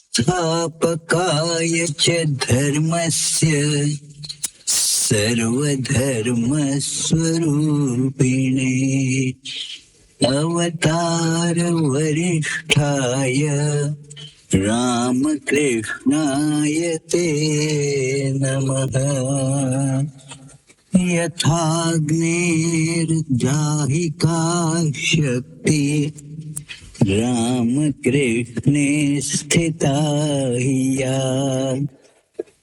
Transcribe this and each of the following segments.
स्थापकाय च धर्मस्य सर्वधर्मस्वरूपिणे अवतार वरिष्ठाय रामकृष्णाय ते नमः। यथाग्नेर्दाहिका शक्ति रामकृष्णे स्थिता या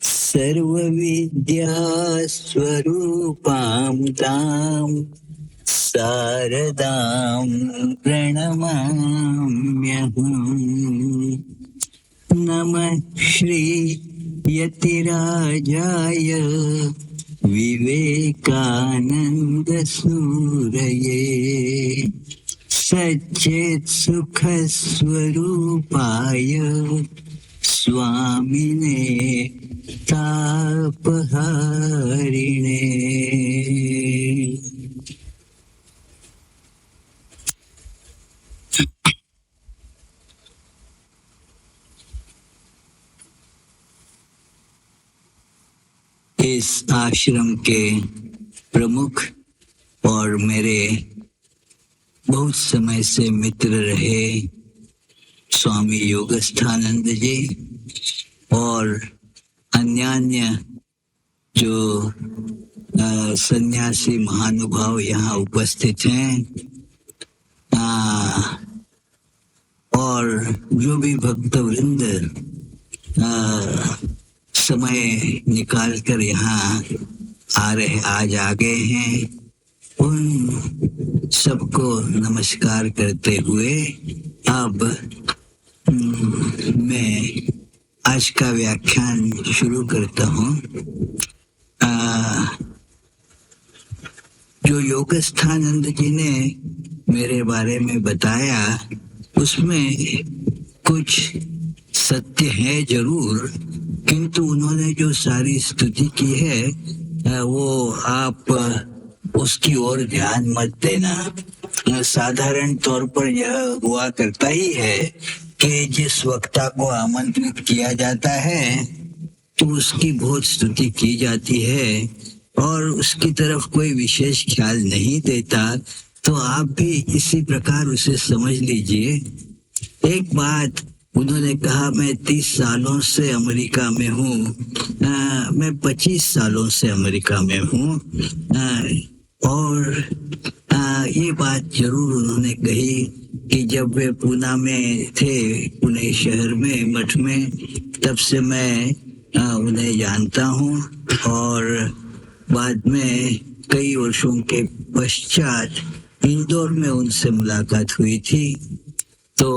सर्वविद्यास्वरूपां तां शारदां प्रणमाम्यहम्। नमः श्री यतिराजाय विवेकानंद सूरये सच्चित् सुख स्वरूपाय स्वामिने तापहारिणे। इस आश्रम के प्रमुख और मेरे बहुत समय से मित्र रहे स्वामी योगस्थानंद जी और अन्य जो सन्यासी महानुभाव यहाँ उपस्थित हैं, और जो भी भक्तवृंद समय निकाल कर यहाँ आज आ गए हैं, उन सबको नमस्कार करते हुए अब मैं आज का व्याख्यान शुरू करता हूँ। जो योगस्थानंद जी ने मेरे बारे में बताया उसमें कुछ सत्य है जरूर, किंतु उन्होंने जो सारी स्तुति की है वो आप उसकी ओर ध्यान मत देना। साधारण तौर पर यह हुआ करता ही है कि जिस वक्ता को आमंत्रित किया जाता है तो उसकी बहुत स्तुति की जाती है और उसकी तरफ कोई विशेष ख्याल नहीं देता, तो आप भी इसी प्रकार उसे समझ लीजिए। एक बात उन्होंने कहा, मैं 30 सालों से अमेरिका में हूँ, मैं 25 सालों से अमेरिका में हूँ, और ये बात जरूर उन्होंने कही कि जब वे पूना में थे, पुणे शहर में मठ में, तब से मैं उन्हें जानता हूँ और बाद में कई वर्षों के पश्चात इंदौर में उनसे मुलाकात हुई थी। तो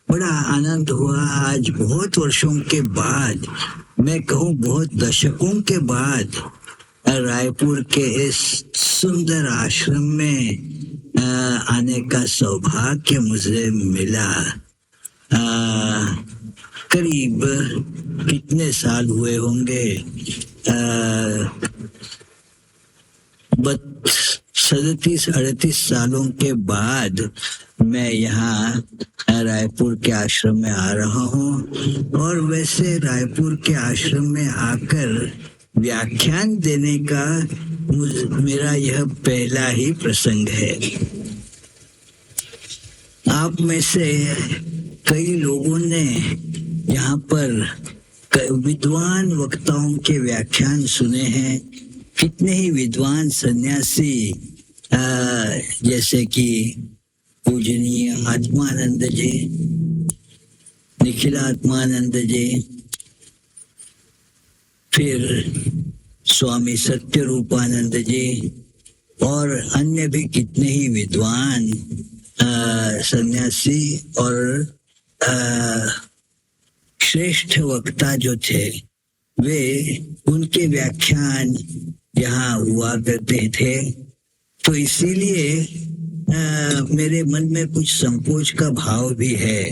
बड़ा आनंद हुआ। आज बहुत वर्षों के बाद, मैं कहूँ बहुत दशकों के बाद, रायपुर के इस सुंदर आश्रम में आने का सौभाग्य मुझे मिला। करीब कितने साल हुए होंगे, 37-38 सालों के बाद मैं यहाँ रायपुर के आश्रम में आ रहा हूँ। और वैसे रायपुर के आश्रम में आकर व्याख्यान देने का मेरा यह पहला ही प्रसंग है। आप में से कई लोगों ने यहाँ पर विद्वान वक्ताओं के व्याख्यान सुने हैं। कितने ही विद्वान सन्यासी जैसे कि पूजनीय आत्मानंद जी, निखिलात्मानंद जी, फिर स्वामी सत्यरूपानंद जी और अन्य भी कितने ही विद्वान सन्यासी और श्रेष्ठ वक्ता जो थे, वे उनके व्याख्यान यहाँ हुआ करते थे। तो इसीलिए मेरे मन में कुछ संकोच का भाव भी है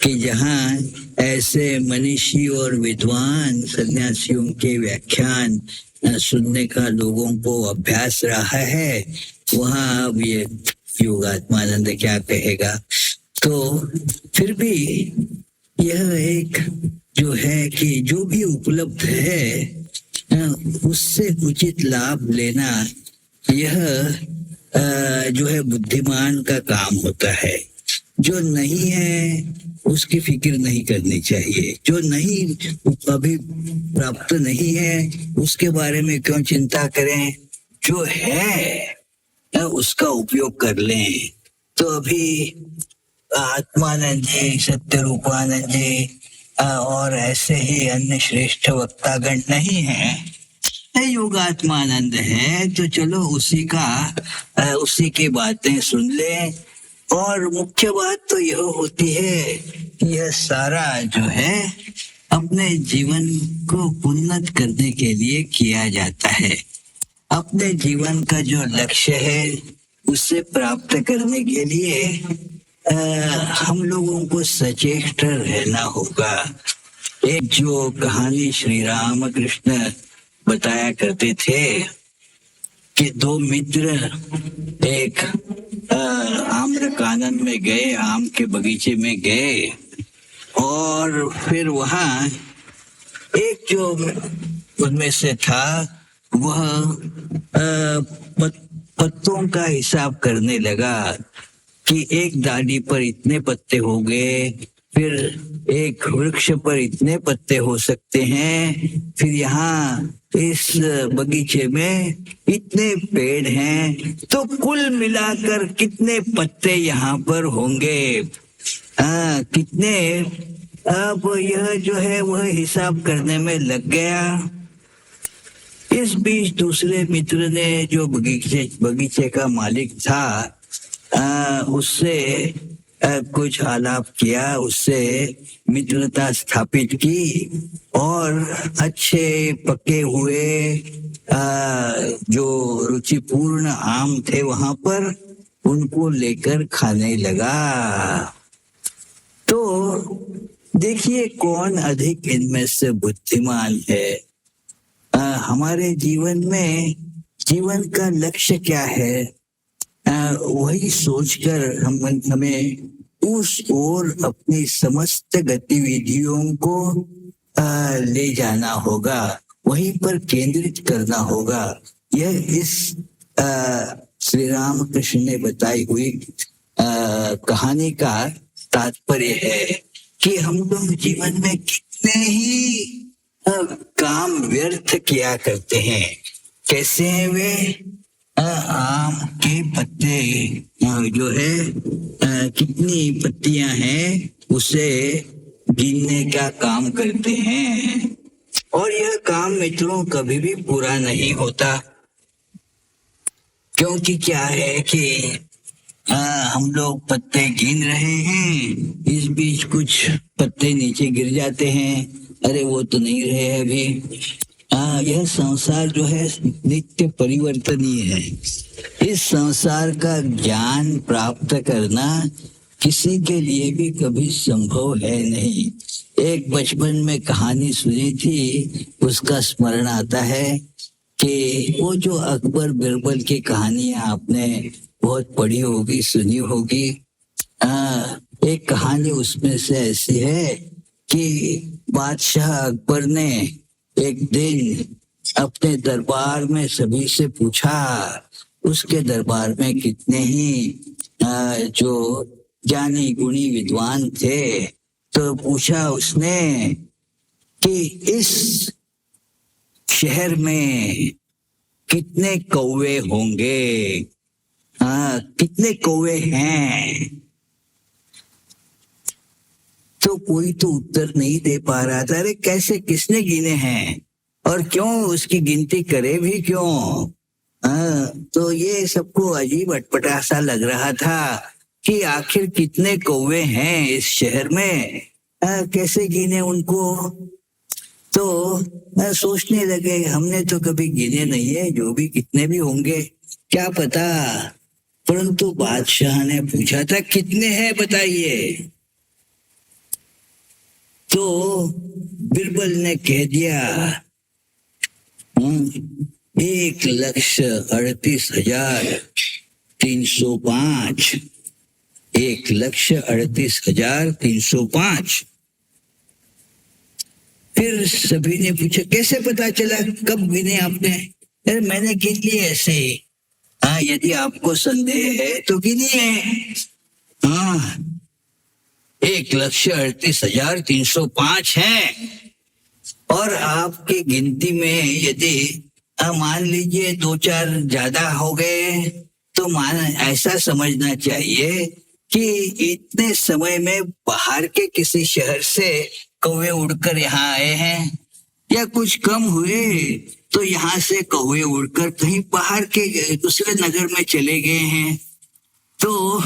कि जहाँ ऐसे मनीषी और विद्वान सन्यासियों के व्याख्यान सुनने का लोगों को अभ्यास रहा है, वहाँ अब ये योगात्मानंद क्या कहेगा। तो फिर भी यह एक जो है कि जो भी उपलब्ध है उससे उचित लाभ लेना, यह जो है बुद्धिमान का काम होता है। जो नहीं है उसकी फिक्र नहीं करनी चाहिए, जो नहीं अभी प्राप्त नहीं है उसके बारे में क्यों चिंता करें, जो है उसका उपयोग कर लें। तो अभी आत्मानंद जी, सत्य रूपानंद जी और ऐसे ही अन्य श्रेष्ठ वक्तागण नहीं है, योगात्मानंद है, तो चलो उसी की बातें सुन ले। और मुख्य बात तो यह होती है कि यह सारा जो है अपने जीवन को उन्नत करने के लिए किया जाता है। अपने जीवन का जो लक्ष्य है उसे प्राप्त करने के लिए हम लोगों को सचेत रहना होगा। एक जो कहानी श्री राम कृष्ण बताया करते थे कि दो मित्र एक आम्रकानन में गए, आम के बगीचे में गए, और फिर वहाँ एक जो उनमें से था वह पत्तों का हिसाब करने लगा कि एक डाली पर इतने पत्ते हो गए, फिर एक वृक्ष पर इतने पत्ते हो सकते हैं, फिर यहाँ इस बगीचे में इतने पेड़ हैं, तो कुल मिलाकर कितने पत्ते यहाँ पर होंगे, कितने। अब यह जो है वह हिसाब करने में लग गया। इस बीच दूसरे मित्र ने, जो बगीचे का मालिक था, उससे कुछ आलाप किया, उससे मित्रता स्थापित की और अच्छे पके हुए जो रुचिपूर्ण आम थे वहां पर उनको लेकर खाने लगा। तो देखिए कौन अधिक इनमें से बुद्धिमान है। हमारे जीवन में जीवन का लक्ष्य क्या है, वही सोचकर हमें उस ओर अपनी समस्त गतिविधियों को ले जाना होगा, वहीं पर केंद्रित करना होगा। यह इस श्री राम कृष्ण ने बताई हुई कहानी का तात्पर्य है कि हम लोग जीवन में कितने ही काम व्यर्थ किया करते हैं। कैसे हैं वे? आम के पत्ते जो है कितनी पत्तियां हैं उसे गिनने का काम करते हैं, और यह काम मित्रों कभी भी पूरा नहीं होता। क्योंकि क्या है कि हम लोग पत्ते गिन रहे हैं, इस बीच कुछ पत्ते नीचे गिर जाते हैं, अरे वो तो नहीं रहे हैं अभी। यह संसार जो है नित्य परिवर्तनीय है। इस संसार का ज्ञान प्राप्त करना किसी के लिए भी कभी संभव है नहीं। एक बचपन में कहानी सुनी थी, उसका स्मरण आता है कि वो जो अकबर बिरबल की कहानियां आपने बहुत पढ़ी होगी, सुनी होगी। एक कहानी उसमें से ऐसी है कि बादशाह अकबर ने एक दिन अपने दरबार में सभी से पूछा, उसके दरबार में कितने ही जो ज्ञानी गुणी विद्वान थे, तो पूछा उसने कि इस शहर में कितने कौवे होंगे, कितने कौवे हैं। तो कोई तो उत्तर नहीं दे पा रहा था, अरे कैसे, किसने गिने हैं और क्यों, उसकी गिनती करे भी क्यों। तो ये सबको अजीब अटपटा सा लग रहा था कि आखिर कितने कौवे हैं इस शहर में, कैसे गिने उनको। तो सोचने लगे, हमने तो कभी गिने नहीं है, जो भी कितने भी होंगे क्या पता। परंतु बादशाह ने पूछा था, कितने हैं बताइए। तो बिरबल ने कह दिया, 1,38,000 305, 1,38,305। फिर सभी ने पूछा कैसे पता चला, कब गिने आपने? अरे मैंने गिन लिए ऐसे ही। हाँ, यदि आपको संदेह है तो गिनिए। हाँ, 1,38,305 है। और आपकी गिनती में यदि मान लीजिए 2-4 ज्यादा हो गए तो ऐसा समझना चाहिए कि इतने समय में बाहर के किसी शहर से कौवे उड़कर यहाँ आए हैं, या कुछ कम हुए तो यहाँ से कौवे उड़कर कहीं बाहर के दूसरे नगर में चले गए हैं। तो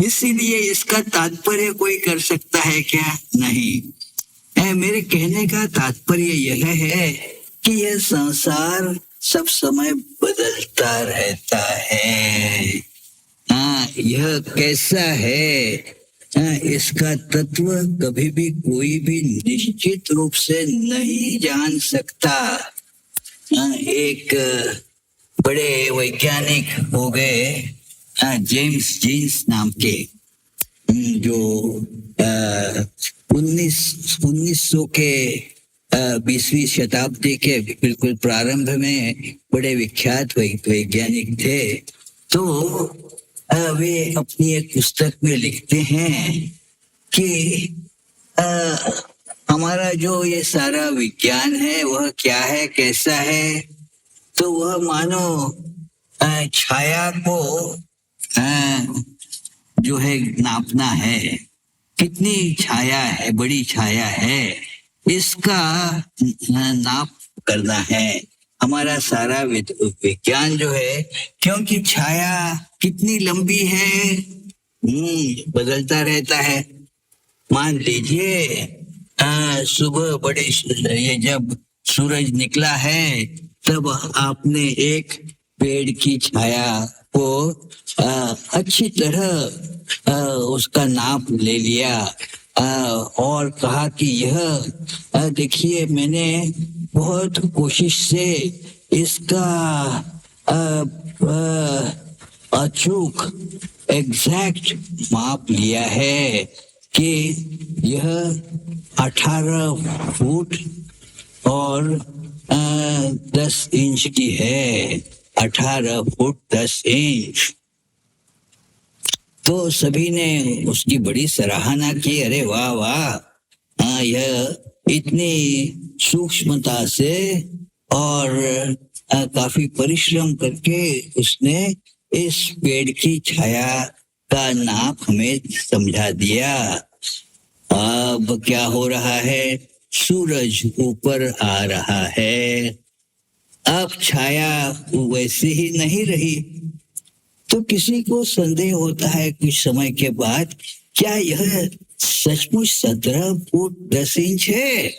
इसीलिए इसका तात्पर्य कोई कर सकता है क्या? नहीं। मेरे कहने का तात्पर्य यह है कि यह संसार सब समय बदलता रहता है। हाँ, यह कैसा है, इसका तत्व कभी भी कोई भी निश्चित रूप से नहीं जान सकता। एक बड़े वैज्ञानिक हो गए जेम्स जीन्स नाम के, जो 1900 के 20वीं शताब्दी के बिल्कुल प्रारंभ में बड़े विख्यात वैज्ञानिक थे। तो वे अपनी एक पुस्तक में लिखते हैं कि हमारा जो ये सारा विज्ञान है वह क्या है, कैसा है, तो वह मानो छाया को जो है नापना है, कितनी छाया है, बड़ी छाया है, इसका नाप करना है। हमारा सारा विज्ञान जो है, क्योंकि छाया कितनी लंबी है बदलता रहता है। मान लीजिए सुबह बड़े ये जब सूरज निकला है तब आपने एक पेड़ की छाया को अच्छी तरह उसका नाप ले लिया और कहा कि यह देखिए मैंने बहुत कोशिश से इसका अचूक एग्जैक्ट माप लिया है कि यह 18 फुट और 10 इंच की है। 18 फुट 10 इंच। तो सभी ने उसकी बड़ी सराहना की, अरे वाह वाह, यह इतनी सूक्ष्मता से और काफी परिश्रम करके उसने इस पेड़ की छाया का नाप हमें समझा दिया। अब क्या हो रहा है, सूरज ऊपर आ रहा है, अब छाया वैसी ही नहीं रही। तो किसी को संदेह होता है कुछ समय के बाद, क्या यह सचमुच 17 फुट 10 इंच है?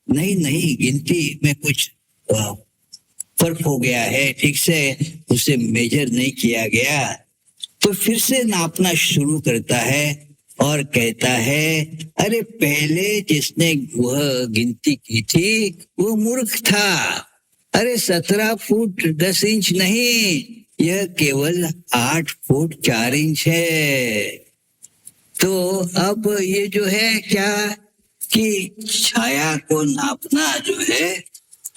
नहीं नहीं, गिनती में कुछ फर्क हो गया है, ठीक से उसे मेजर नहीं किया गया। तो फिर से नापना शुरू करता है और कहता है, अरे पहले जिसने वह गिनती की थी वो मूर्ख था। अरे 17 फुट 10 इंच नहीं, यह केवल 8 फुट 4 इंच है। तो अब ये जो है क्या कि छाया को नापना जो है,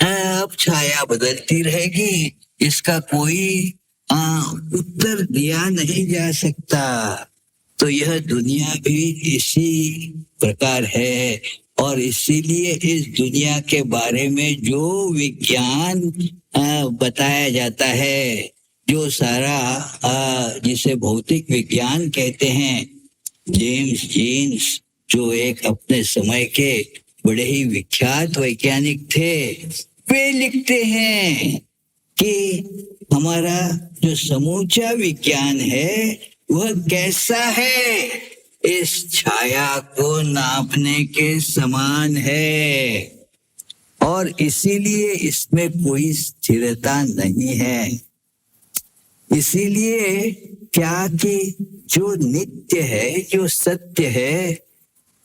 अब छाया बदलती रहेगी, इसका कोई उत्तर दिया नहीं जा सकता। तो यह दुनिया भी इसी प्रकार है, और इसीलिए इस दुनिया के बारे में जो विज्ञान बताया जाता है, जो सारा जिसे भौतिक विज्ञान कहते हैं, जेम्स जीन्स जो एक अपने समय के बड़े ही विख्यात वैज्ञानिक थे, वे लिखते हैं कि हमारा जो समूचा विज्ञान है वह कैसा है, इस छाया को नापने के समान है, और इसीलिए इसमें कोई स्थिरता नहीं है। इसीलिए क्या कि जो नित्य है, जो सत्य है,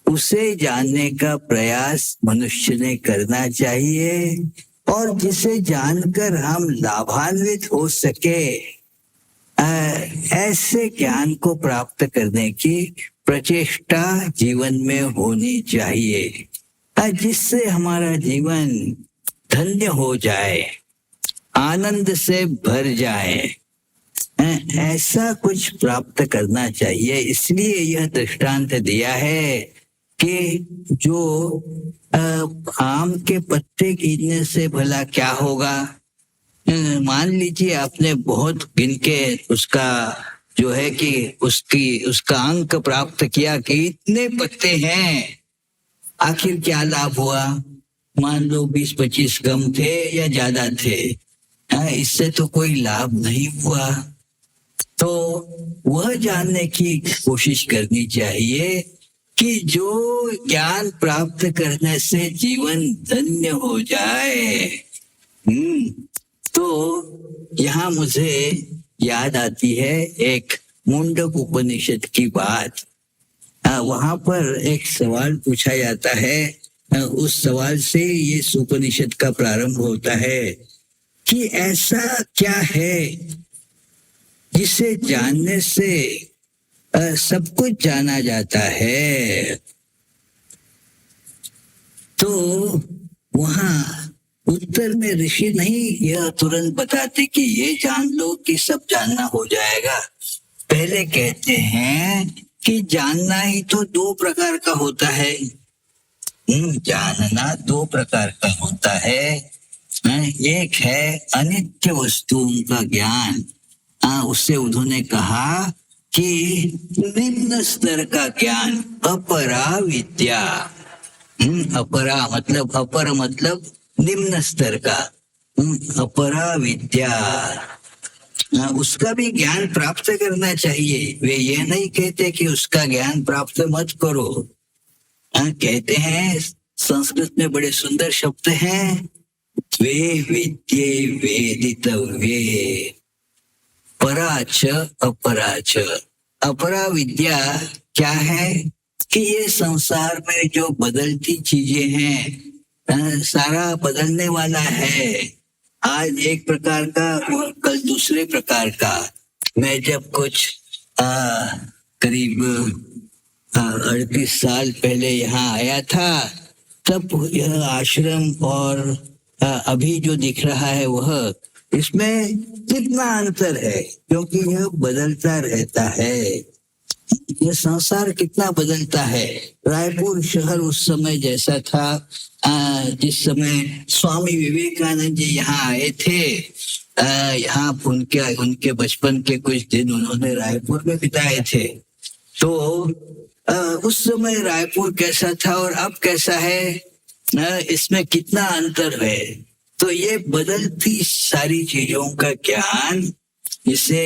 उसे जानने का प्रयास मनुष्य ने करना चाहिए, और जिसे जानकर हम लाभान्वित हो सके ऐसे ज्ञान को प्राप्त करने की प्रचेष्टा जीवन में होनी चाहिए, जिससे हमारा जीवन धन्य हो जाए, आनंद से भर जाए। ऐसा कुछ प्राप्त करना चाहिए। इसलिए यह दृष्टांत दिया है कि जो आम के पत्ते गिरने से भला क्या होगा। मान लीजिए आपने बहुत गिन के उसका जो है कि उसका अंक प्राप्त किया कि इतने पत्ते हैं, आखिर क्या लाभ हुआ। मान लो 20-25 कम थे या ज्यादा थे, इससे तो कोई लाभ नहीं हुआ। तो वह जानने की कोशिश करनी चाहिए कि जो ज्ञान प्राप्त करने से जीवन धन्य हो जाए। तो यहाँ मुझे याद आती है एक मुंडक उपनिषद की बात। वहां पर एक सवाल पूछा जाता है। उस सवाल से ये उपनिषद का प्रारंभ होता है कि ऐसा क्या है जिसे जानने से सब कुछ जाना जाता है। तो वहां उत्तर में ऋषि नहीं यह तुरंत बताते कि ये जान लो कि सब जानना हो जाएगा। पहले कहते हैं कि जानना ही तो 2 प्रकार का होता है। जानना 2 प्रकार का होता है। एक है अनित्य वस्तुओं का ज्ञान। उससे उन्होंने कहा कि निम्न स्तर का ज्ञान, अपरा विद्या। अपरा मतलब अपर मतलब निम्न स्तर का, अपरा विद्या। उसका भी ज्ञान प्राप्त करना चाहिए। वे ये नहीं कहते कि उसका ज्ञान प्राप्त मत करो। कहते हैं संस्कृत में बड़े सुंदर शब्द हैं, वे विद्ये वेदितव्ये पराच अपराच। अपरा विद्या क्या है कि ये संसार में जो बदलती चीजें हैं, सारा बदलने वाला है। आज एक प्रकार का और कल दूसरे प्रकार का। मैं जब कुछ करीब 38 साल पहले यहाँ आया था, तब यह आश्रम और अभी जो दिख रहा है वह, इसमें कितना अंतर है, क्योंकि यह बदलता रहता है। यह संसार कितना बदलता है। रायपुर शहर उस समय जैसा था, जिस समय स्वामी विवेकानंद जी यहाँ आए थे, यहाँ उनके बचपन के कुछ दिन उन्होंने रायपुर में बिताए थे। तो उस समय रायपुर कैसा था और अब कैसा है, इसमें कितना अंतर है। तो ये बदलती सारी चीजों का ज्ञान, इसे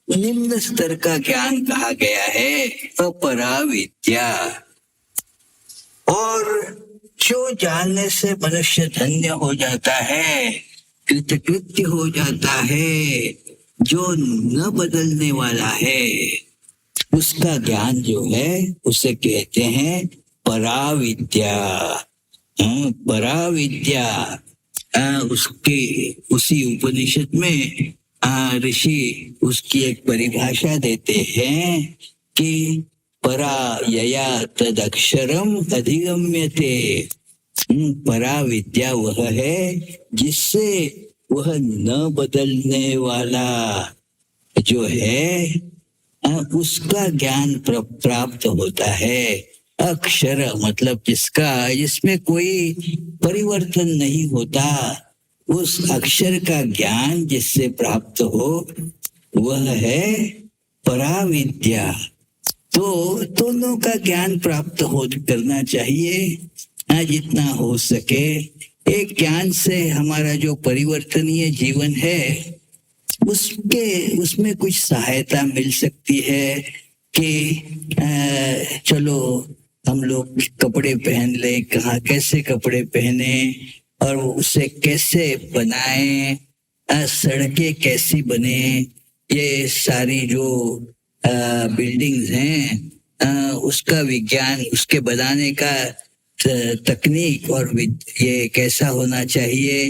निम्न स्तर का ज्ञान कहा गया है, अपरा विद्या। और जो जानने से मनुष्य धन्य हो जाता है, कृतकृत्य हो जाता है, जो न बदलने वाला है, उसका ज्ञान जो है उसे कहते हैं पराविद्या। पराविद्या उसके उसी उपनिषद में ऋषि उसकी एक परिभाषा देते हैं कि परा यया तदक्षरम अधिगम्यते। परा विद्या वह है जिससे वह न बदलने वाला जो है उसका ज्ञान प्राप्त होता है। अक्षर मतलब जिसमें कोई परिवर्तन नहीं होता, उस अक्षर का ज्ञान जिससे प्राप्त हो वह है पराविद्या। तो दोनों का ज्ञान प्राप्त करना चाहिए जितना हो सके। एक ज्ञान से हमारा जो परिवर्तनीय जीवन है उसमें कुछ सहायता मिल सकती है कि चलो हम लोग कपड़े पहन लें, कहाँ कैसे कपड़े पहने और उसे कैसे बनाएं, सड़कें कैसी बने, ये सारी जो बिल्डिंग्स हैं उसका विज्ञान, उसके बनाने का तकनीक और ये कैसा होना चाहिए,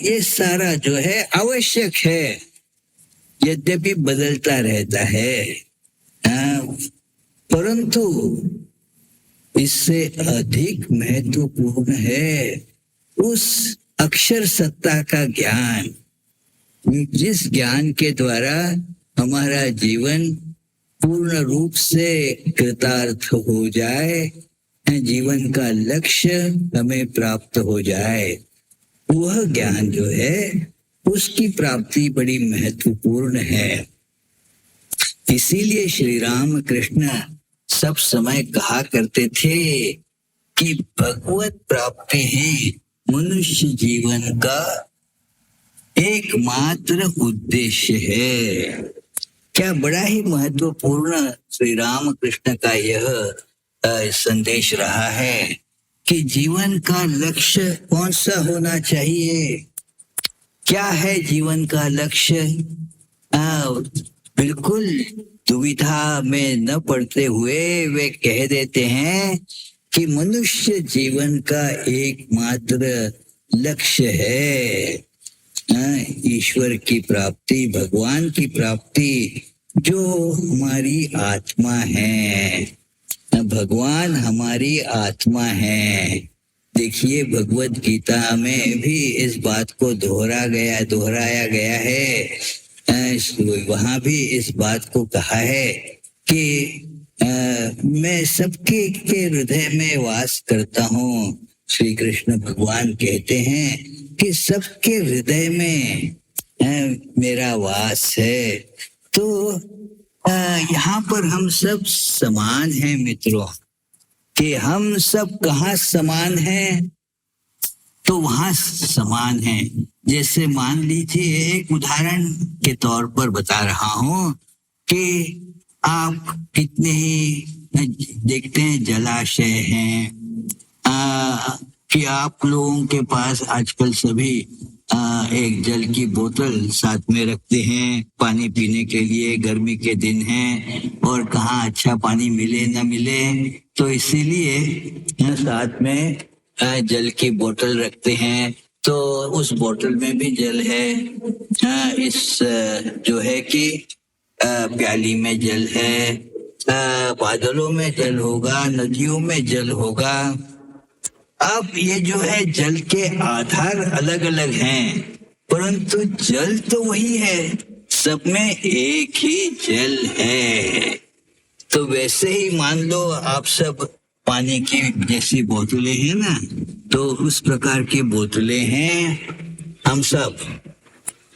ये सारा जो है आवश्यक है। यद्यपि बदलता रहता है, परंतु इससे अधिक महत्वपूर्ण है उस अक्षर सत्ता का ज्ञान, जिस ज्ञान के द्वारा हमारा जीवन पूर्ण रूप से कृतार्थ हो जाए, जीवन का लक्ष्य हमें प्राप्त हो जाए। वह ज्ञान जो है उसकी प्राप्ति बड़ी महत्वपूर्ण है। इसीलिए श्री राम कृष्ण सब समय कहा करते थे कि भगवत प्राप्ति ही मनुष्य जीवन का एकमात्र उद्देश्य है। क्या बड़ा ही महत्वपूर्ण श्री राम कृष्ण का यह संदेश रहा है कि जीवन का लक्ष्य कौन सा होना चाहिए। क्या है जीवन का लक्ष्य? बिल्कुल दुविधा में न पड़ते हुए वे कह देते हैं कि मनुष्य जीवन का एकमात्र लक्ष्य है ईश्वर की प्राप्ति, भगवान की प्राप्ति, जो हमारी आत्मा है। भगवान हमारी आत्मा है। देखिए भगवत गीता में भी इस बात को दोहराया गया है। वहां भी इस बात को कहा है कि मैं सबके के हृदय में वास करता हूँ। श्री कृष्ण भगवान कहते हैं कि सबके हृदय में मेरा वास है। तो यहाँ पर हम सब समान हैं मित्रों, कि हम सब कहाँ समान हैं, तो वहां समान हैं। जैसे मान लीजिए, एक उदाहरण के तौर पर बता रहा हूं कि आप कितने ही देखते हैं जलाशय हैं, कि आप लोगों के पास आजकल सभी एक जल की बोतल साथ में रखते हैं पानी पीने के लिए। गर्मी के दिन हैं और कहाँ अच्छा पानी मिले न मिले, तो इसीलिए साथ में जल की बोतल रखते हैं। तो उस बोतल में भी जल है, इस जो है कि प्याली में जल है, बादलों में जल होगा, नदियों में जल होगा। अब ये जो है जल के आधार अलग अलग हैं, परंतु जल तो वही है, सब में एक ही जल है। तो वैसे ही मान लो आप सब पानी की जैसी बोतलें हैं ना, तो उस प्रकार की बोतलें हैं हम सब।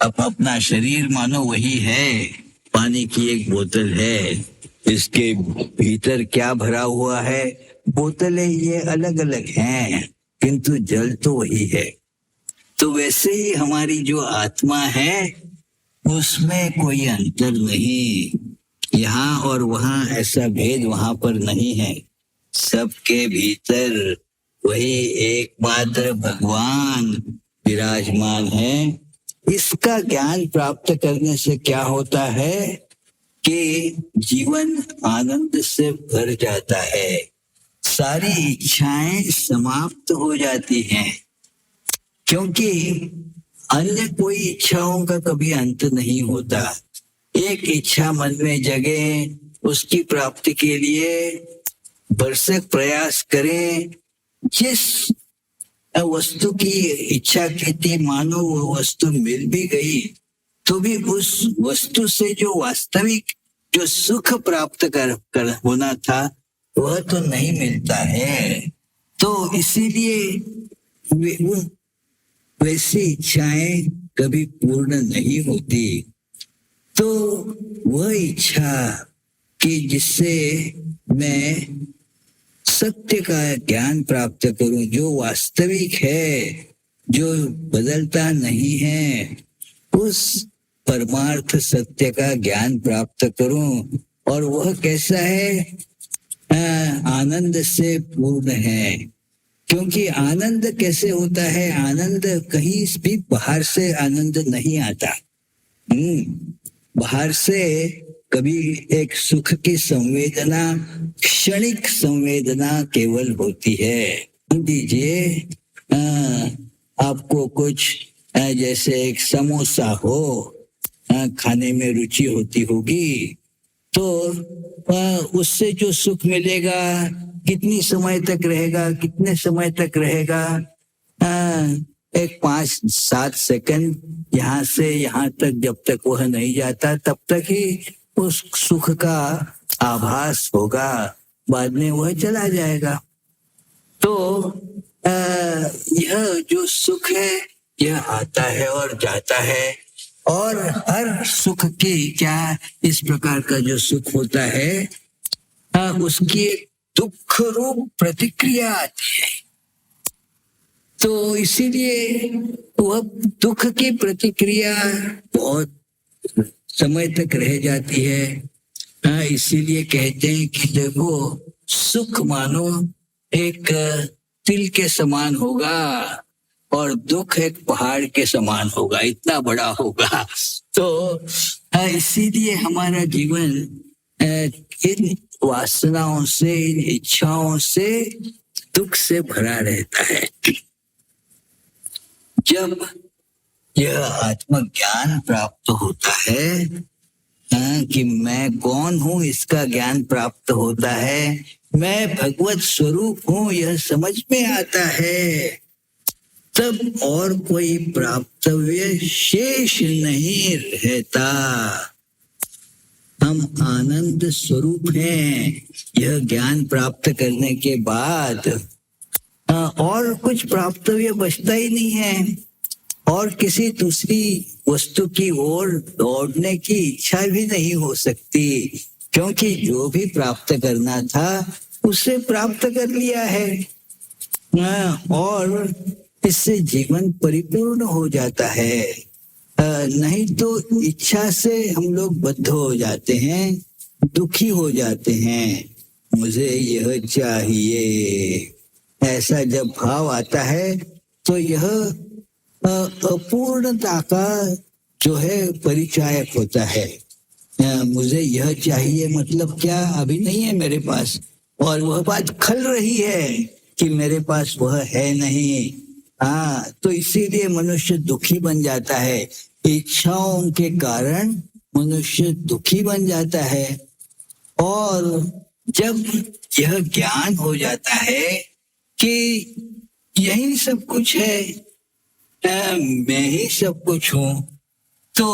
अब अपना शरीर मानो वही है, पानी की एक बोतल है, इसके भीतर क्या भरा हुआ है, बोतलें ये अलग अलग हैं, किंतु जल तो वही है। तो वैसे ही हमारी जो आत्मा है उसमें कोई अंतर नहीं, यहाँ और वहाँ ऐसा भेद वहां पर नहीं है। सबके भीतर वही एकमात्र भगवान विराजमान है। इसका ज्ञान प्राप्त करने से क्या होता है कि जीवन आनंद से भर जाता है, सारी इच्छाएं समाप्त हो जाती हैं, क्योंकि अन्य कोई इच्छाओं का कभी अंत नहीं होता। एक इच्छा मन में जगे, उसकी प्राप्ति के लिए भरसक प्रयास करें। जिस वस्तु की इच्छा की थी, मानो वो वस्तु मिल भी गई, तो भी उस वस्तु से जो वास्तविक जो सुख प्राप्त कर होना था वह तो नहीं मिलता है। तो इसीलिए वैसी इच्छाएं कभी पूर्ण नहीं होती। तो वह इच्छा कि जिससे मैं सत्य का ज्ञान प्राप्त करूं, जो वास्तविक है, जो बदलता नहीं है, उस परमार्थ सत्य का ज्ञान प्राप्त करूं। और वह कैसा है? आनंद से पूर्ण है। क्योंकि आनंद कैसे होता है? आनंद कहीं भी बाहर से आनंद नहीं आता। बाहर से कभी एक सुख की संवेदना, क्षणिक संवेदना केवल होती है। दीजिए आपको कुछ जैसे एक समोसा हो, खाने में रुचि होती होगी, तो उससे जो सुख मिलेगा कितनी समय तक रहेगा, कितने समय तक रहेगा? एक 5-7 सेकंड यहाँ से यहाँ तक, जब तक वह नहीं जाता तब तक ही उस सुख का आभास होगा, बाद में वह चला जाएगा। तो यह जो सुख है यह आता है और जाता है, और हर सुख की क्या इस प्रकार का जो सुख होता है उसकी एक दुख रूप प्रतिक्रिया आती है। तो इसीलिए वह दुख की प्रतिक्रिया बहुत समय तक रह जाती है। इसीलिए कहते हैं कि देखो, सुख मानो एक तिल के समान होगा और दुख एक पहाड़ के समान होगा, इतना बड़ा होगा। तो इसीलिए हमारा जीवन इन वासनाओं से, इन इच्छाओं से, दुख से भरा रहता है। जब यह आत्मज्ञान प्राप्त होता है कि मैं कौन हूँ, इसका ज्ञान प्राप्त होता है, मैं भगवत स्वरूप हूँ, यह समझ में आता है, तब और कोई प्राप्तव्य शेष नहीं रहता। हम आनंद स्वरूप हैं। यह ज्ञान प्राप्त करने के बाद और कुछ प्राप्तव्य बचता ही नहीं है, और किसी दूसरी वस्तु की ओर दौड़ने की इच्छा भी नहीं हो सकती, क्योंकि जो भी प्राप्त करना था उसे प्राप्त कर लिया है। और इससे जीवन परिपूर्ण हो जाता है। नहीं तो इच्छा से हम लोग बद्ध हो जाते हैं, दुखी हो जाते हैं, मुझे यह चाहिए, ऐसा जब भाव आता है तो यह अपूर्णता का जो है परिचायक होता है। मुझे यह चाहिए मतलब क्या, अभी नहीं है मेरे पास, और वह बात खल रही है कि मेरे पास वह है नहीं। तो इसीलिए मनुष्य दुखी बन जाता है। इच्छाओं के कारण मनुष्य दुखी बन जाता है। और जब यह ज्ञान हो जाता है कि यही सब कुछ है, मैं ही सब कुछ हूँ, तो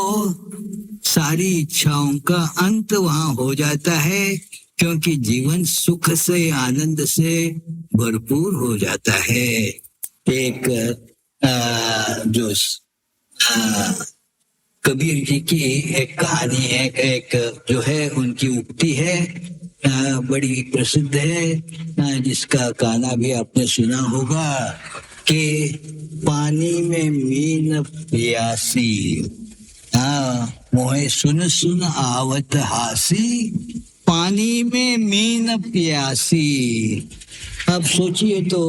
सारी इच्छाओं का अंत वहां हो जाता है, क्योंकि जीवन सुख से, आनंद से भरपूर हो जाता है। एक जो कबीर जी की एक कहानी है, एक जो है उनकी उक्ति है, बड़ी प्रसिद्ध है, जिसका गाना भी आपने सुना होगा कि पानी में मीन प्यासी, मोहे सुन सुन आवत हासी, पानी में मीन प्यासी। अब सोचिए तो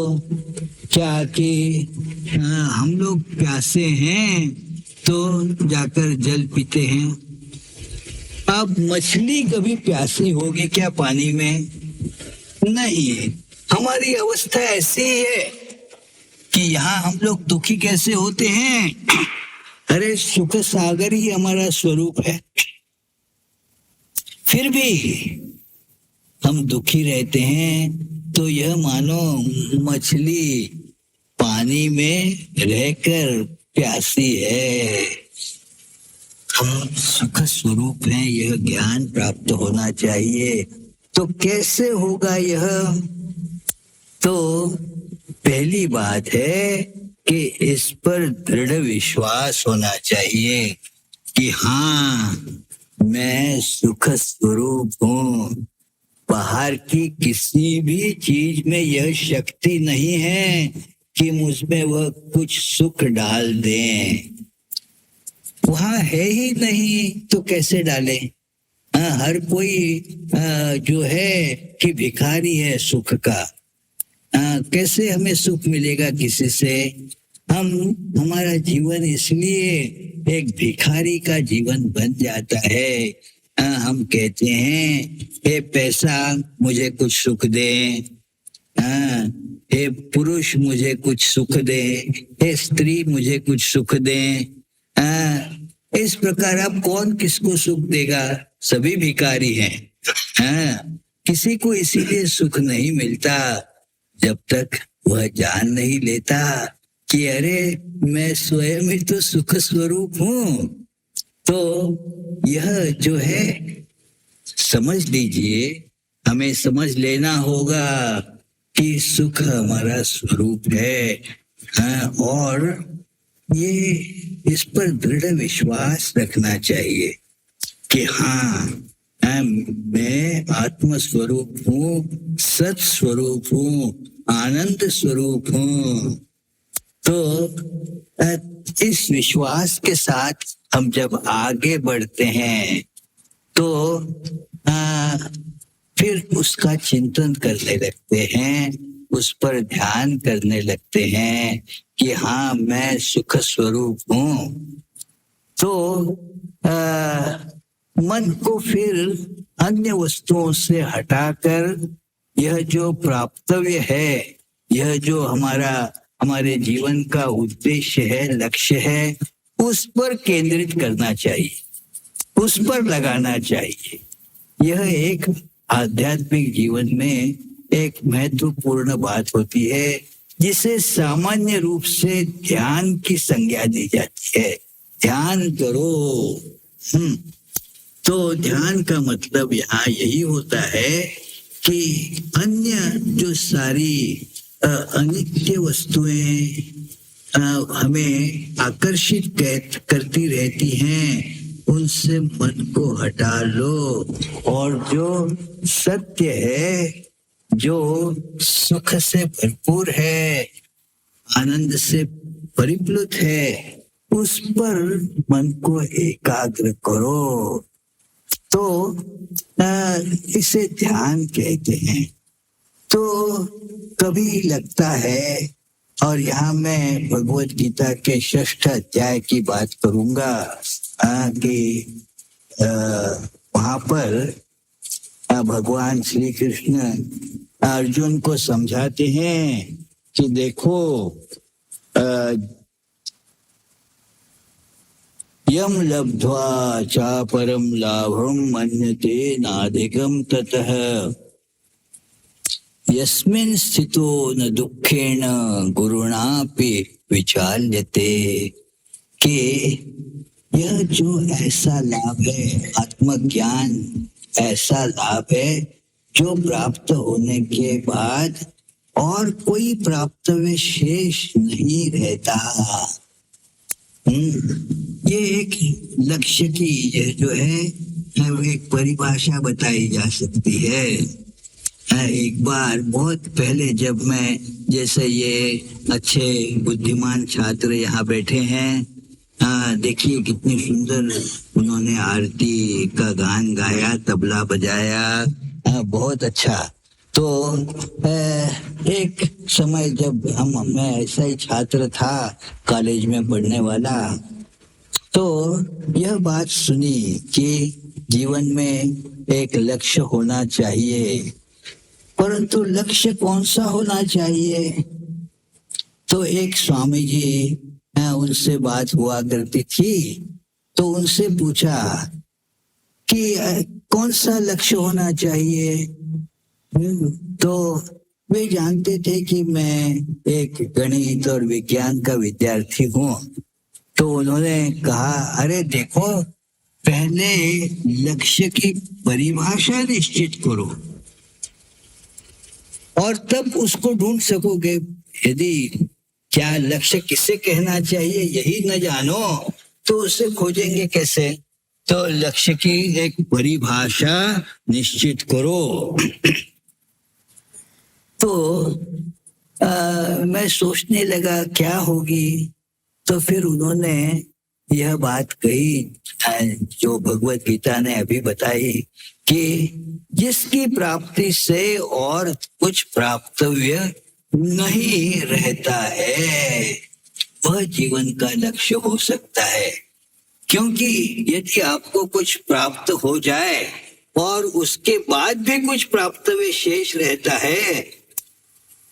क्या कि हम लोग प्यासे हैं तो जाकर जल पीते हैं। अब मछली कभी प्यासी होगी क्या पानी में? नहीं। हमारी अवस्था ऐसी है कि यहाँ हम लोग दुखी कैसे होते हैं? अरे सुख सागर ही हमारा स्वरूप है, फिर भी हम दुखी रहते हैं। तो यह मानो मछली पानी में रहकर प्यासी है। हम सुख स्वरूप हैं, यह ज्ञान प्राप्त होना चाहिए। तो कैसे होगा यह? तो पहली बात है कि इस पर दृढ़ विश्वास होना चाहिए कि हाँ, मैं सुख स्वरूप हूँ। बाहर की किसी भी चीज में यह शक्ति नहीं है कि मुझमें वह कुछ सुख डाल दें। वहां है ही नहीं तो कैसे डाले? हर कोई जो है कि भिखारी है सुख का। कैसे हमें सुख मिलेगा किसी से? हमारा जीवन इसलिए एक भिखारी का जीवन बन जाता है। हम कहते हैं हे पैसा मुझे कुछ सुख दे, हे पुरुष मुझे कुछ सुख दे, हे स्त्री मुझे कुछ सुख दे। इस प्रकार अब कौन किसको सुख देगा? सभी भिखारी हैं। हाँ, किसी को इसीलिए सुख नहीं मिलता जब तक वह जान नहीं लेता कि अरे मैं स्वयं ही तो सुख स्वरूप हूँ। तो यह जो है समझ लीजिए, हमें समझ लेना होगा कि सुख हमारा स्वरूप है। हाँ, और ये इस पर दृढ़ विश्वास रखना चाहिए कि हाँ, मैं आत्म स्वरूप हूँ, सत स्वरूप हूँ, आनंद स्वरूप हूँ। तो इस विश्वास के साथ हम जब आगे बढ़ते हैं तो फिर उसका चिंतन करने लगते हैं, उस पर ध्यान करने लगते हैं कि हाँ, मैं सुख स्वरूप हूँ। तो मन को फिर अन्य वस्तुओं से हटाकर यह जो प्राप्तव्य है, यह जो हमारे जीवन का उद्देश्य है, लक्ष्य है, उस पर केंद्रित करना चाहिए, उस पर लगाना चाहिए। यह एक आध्यात्मिक जीवन में एक महत्वपूर्ण बात होती है, जिसे सामान्य रूप से ध्यान की संज्ञा दी जाती है। ध्यान करो। तो ध्यान का मतलब यहाँ यही होता है कि अन्य जो सारी अनित्य वस्तुएं हमें आकर्षित करती रहती हैं, उनसे मन को हटा लो और जो सत्य है, जो सुख से भरपूर है, आनंद से परिप्लुत है, उस पर मन को एकाग्र करो। तो इसे ध्यान कहते हैं। तो कभी लगता है, और यहाँ मैं भगवत गीता के 6th अध्याय की बात करूंगा कि वहां पर भगवान श्री कृष्ण अर्जुन को समझाते हैं कि देखो, यम लब्ध्वा चा परम लाभम मन्यते नाधिकम ततः यस्मिन् स्थितो न दुखेन गुरुणापि विचाल्यते। कि यह जो ऐसा लाभ है, आत्मज्ञान ऐसा लाभ है जो प्राप्त होने के बाद और कोई प्राप्तव्य शेष नहीं रहता। ये एक लक्ष्य की यह जो है एक परिभाषा बताई जा सकती है। एक बार बहुत पहले जब मैं, जैसे ये अच्छे बुद्धिमान छात्र यहाँ बैठे हैं, देखिए कितनी सुंदर उन्होंने आरती का गान गाया, तबला बजाया, बहुत अच्छा। तो एक समय जब मैं ऐसा ही छात्र था, कॉलेज में पढ़ने वाला, तो यह बात सुनी कि जीवन में एक लक्ष्य होना चाहिए, परंतु लक्ष्य कौन सा होना चाहिए? तो एक स्वामी जी, उनसे बात हुआ करती थी, तो उनसे पूछा कि कौन सा लक्ष्य होना चाहिए? तो वे जानते थे कि मैं एक गणित और विज्ञान का विद्यार्थी हूँ। तो उन्होंने कहा, अरे देखो, पहले लक्ष्य की परिभाषा निश्चित करो और तब उसको ढूंढ सकोगे। यदि क्या लक्ष्य किसे कहना चाहिए यही न जानो तो उसे खोजेंगे कैसे? तो लक्ष्य की एक परिभाषा निश्चित करो। तो मैं सोचने लगा क्या होगी, तो फिर उन्होंने यह बात कही जो भगवत गीता ने अभी बताई कि जिसकी प्राप्ति से और कुछ प्राप्तव्य नहीं रहता है वह जीवन का लक्ष्य हो सकता है। क्योंकि यदि आपको कुछ प्राप्त हो जाए और उसके बाद भी कुछ प्राप्तव्य शेष रहता है